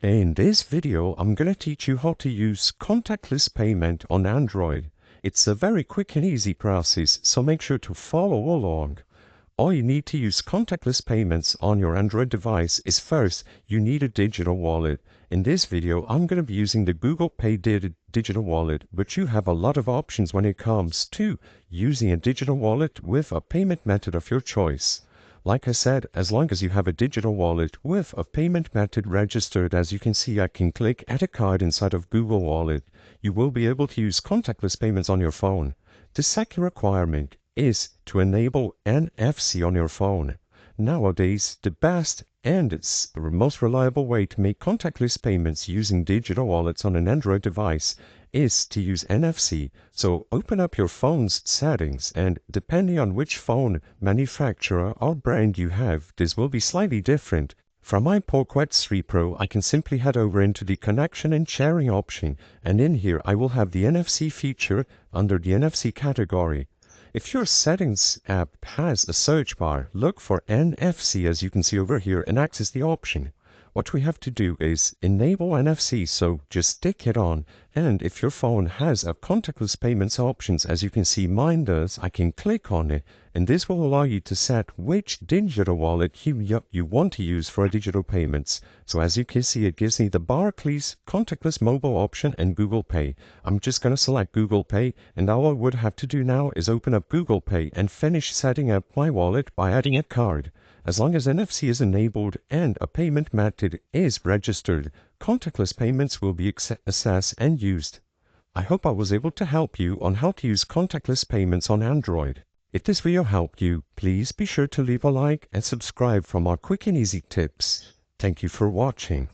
In this video, I'm going to teach you how to use contactless payment on Android. It's a very quick and easy process, so make sure to follow along. All you need to use contactless payments on your Android device is first, you need a digital wallet. In this video, I'm going to be using the Google Pay digital wallet, but you have a lot of options when it comes to using a digital wallet with a payment method of your choice. Like I said, as long as you have a digital wallet with a payment method registered, as you can see, I can click add a card inside of Google Wallet. You will be able to use contactless payments on your phone. The second requirement is to enable NFC on your phone. Nowadays, the best and most reliable way to make contactless payments using digital wallets on an Android device is to use NFC. So open up your phone's settings, and depending on which phone manufacturer or brand you have, this will be slightly different. From my Poco X3 Pro, I can simply head over into the connection and sharing option, and in here I will have the NFC feature under the NFC category. If your settings app has a search bar, look for NFC as you can see over here and access the option. What we have to do is enable NFC, so just stick it on, and if your phone has a contactless payments options, as you can see mine does, I can click on it, and this will allow you to set which digital wallet you want to use for digital payments. So as you can see, it gives me the Barclays contactless mobile option and Google Pay. I'm just going to select Google Pay, and all I would have to do now is open up Google Pay and finish setting up my wallet by adding a card. As long as NFC is enabled and a payment method is registered, contactless payments will be accessed and used. I hope I was able to help you on how to use contactless payments on Android. If this video helped you, please be sure to leave a like and subscribe for more quick and easy tips. Thank you for watching.